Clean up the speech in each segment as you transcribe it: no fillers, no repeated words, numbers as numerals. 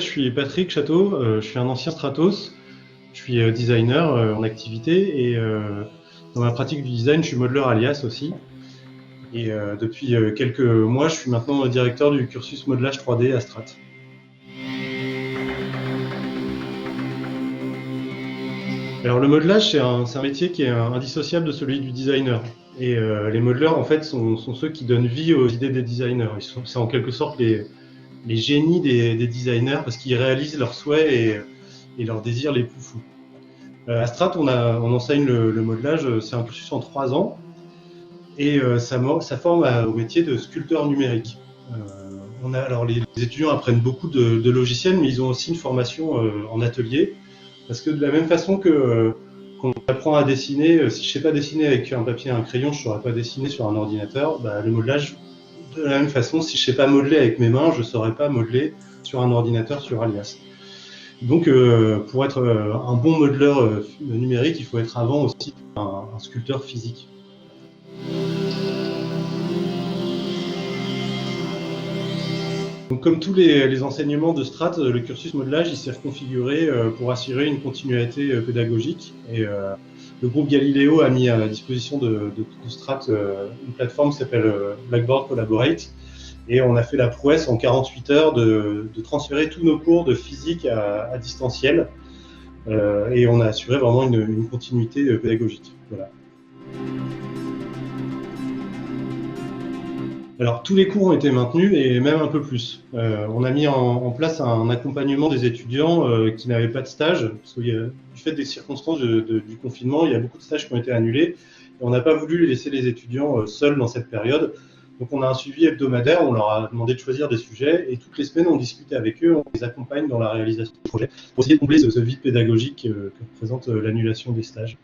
suis Patrick Château, je suis un ancien Stratos, je suis designer en activité et dans ma pratique du design, je suis modeleur alias aussi. Et depuis quelques mois, je suis maintenant directeur du cursus modelage 3D à Strat. Alors le modelage, c'est un métier qui est indissociable de celui du designer. Et les modeleurs, en fait, sont ceux qui donnent vie aux idées des designers. C'est en quelque sorte les génies des designers parce qu'ils réalisent leurs souhaits et leurs désirs les plus fous. À Strat, on enseigne le modelage, c'est un cursus en 3 ans et ça forme au métier de sculpteur numérique. Alors les étudiants apprennent beaucoup de logiciels, mais ils ont aussi une formation en atelier. Parce que de la même façon que qu'on apprend à dessiner, si je sais pas dessiner avec un papier et un crayon, je saurais pas dessiner sur un ordinateur. Le modelage, de la même façon, si je sais pas modeler avec mes mains, je saurais pas modeler sur un ordinateur sur Alias. Donc, pour être un bon modeleur numérique, il faut être avant aussi un sculpteur physique. Donc, comme tous les enseignements de Strat, le cursus modelage il s'est reconfiguré pour assurer une continuité pédagogique. Et le groupe Galileo a mis à la disposition de Strat une plateforme qui s'appelle Blackboard Collaborate. Et on a fait la prouesse en 48 heures de transférer tous nos cours de physique à distanciel. Et on a assuré vraiment une continuité pédagogique. Voilà. Alors tous les cours ont été maintenus et même un peu plus. On a mis en place un accompagnement des étudiants qui n'avaient pas de stage, parce que du fait des circonstances du confinement, il y a beaucoup de stages qui ont été annulés. Et on n'a pas voulu laisser les étudiants seuls dans cette période. Donc on a un suivi hebdomadaire, on leur a demandé de choisir des sujets et toutes les semaines on discute avec eux, on les accompagne dans la réalisation du projet pour essayer de combler ce vide pédagogique que représente l'annulation des stages.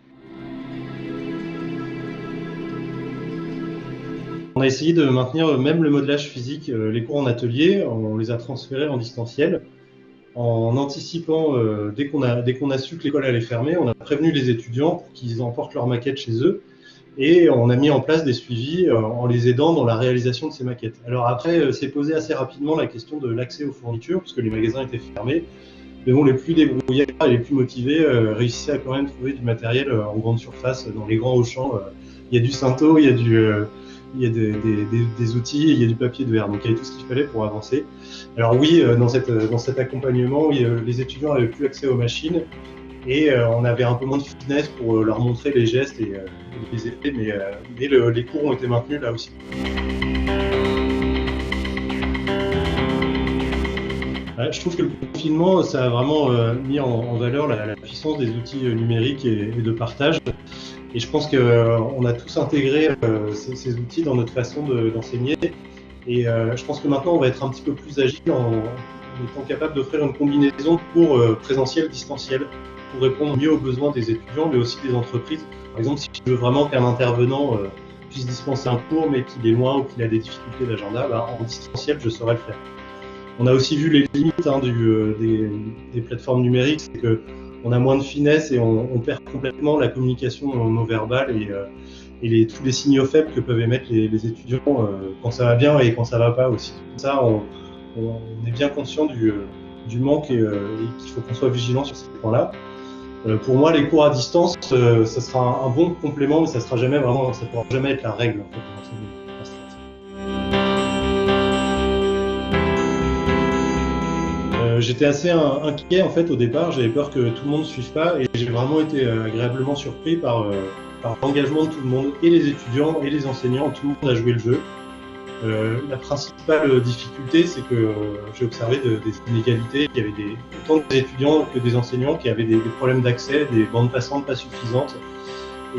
On a essayé de maintenir même le modelage physique, les cours en atelier, on les a transférés en distanciel. En anticipant, dès qu'on a su que l'école allait fermer, on a prévenu les étudiants pour qu'ils emportent leurs maquettes chez eux et on a mis en place des suivis en les aidant dans la réalisation de ces maquettes. Alors après, s'est posé assez rapidement la question de l'accès aux fournitures, puisque les magasins étaient fermés. Mais bon, les plus débrouillards et les plus motivés réussissaient à quand même trouver du matériel en grande surface, dans les grands Auchan. Il y a du Cinto, il y a des outils, il y a du papier de verre, donc il y avait tout ce qu'il fallait pour avancer. Alors oui, dans cet accompagnement, les étudiants n'avaient plus accès aux machines et on avait un peu moins de finesse pour leur montrer les gestes et les aider, mais les cours ont été maintenus là aussi. Je trouve que le confinement, ça a vraiment mis en valeur la puissance des outils numériques et de partage. Et je pense qu'on a tous intégré ces outils dans notre façon d'enseigner. Et je pense que maintenant, on va être un petit peu plus agile en étant capable d'offrir une combinaison de cours présentiel, distanciel, pour répondre mieux aux besoins des étudiants, mais aussi des entreprises. Par exemple, si je veux vraiment qu'un intervenant puisse dispenser un cours, mais qu'il est loin ou qu'il a des difficultés d'agenda, en distanciel, je saurais le faire. On a aussi vu les limites des plateformes numériques, c'est qu'on a moins de finesse et on perd complètement la communication non verbale et tous les signaux faibles que peuvent émettre les étudiants quand ça va bien et quand ça va pas aussi. Ça, on est bien conscient du manque et qu'il faut qu'on soit vigilant sur ces points-là. Pour moi, les cours à distance, ça sera un bon complément, mais ça pourra jamais être la règle en fait, de l'enseignement. J'étais assez inquiet en fait au départ, j'avais peur que tout le monde ne suive pas et j'ai vraiment été agréablement surpris par l'engagement de tout le monde, et les étudiants et les enseignants, tout le monde a joué le jeu. La principale difficulté, c'est que j'ai observé des inégalités, il y avait autant d'étudiants que des enseignants qui avaient des problèmes d'accès, des bandes passantes pas suffisantes,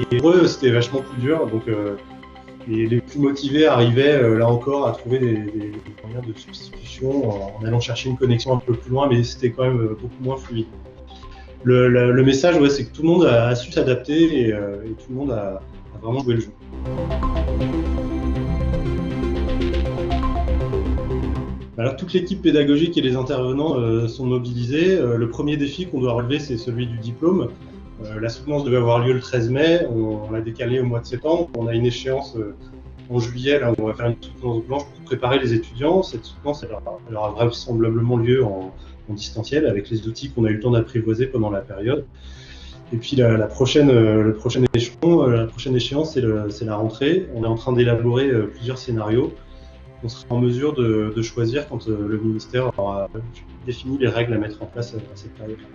et pour eux c'était vachement plus dur, donc les plus motivés arrivaient là encore à trouver des moyens de substitution en allant chercher une connexion un peu plus loin, mais c'était quand même beaucoup moins fluide. Le message, c'est que tout le monde a su s'adapter et tout le monde a vraiment joué le jeu. Alors toute l'équipe pédagogique et les intervenants sont mobilisés. Le premier défi qu'on doit relever, c'est celui du diplôme. La soutenance devait avoir lieu le 13 mai, on l'a décalé au mois de septembre. On a une échéance en juillet, là, on va faire une soutenance blanche pour préparer les étudiants. Cette soutenance, elle aura vraisemblablement lieu en distanciel avec les outils qu'on a eu le temps d'apprivoiser pendant la période. Et puis la prochaine, le prochain échelon, la prochaine échéance, c'est la rentrée. On est en train d'élaborer plusieurs scénarios. On sera en mesure de choisir quand le ministère aura défini les règles à mettre en place à cette période-là.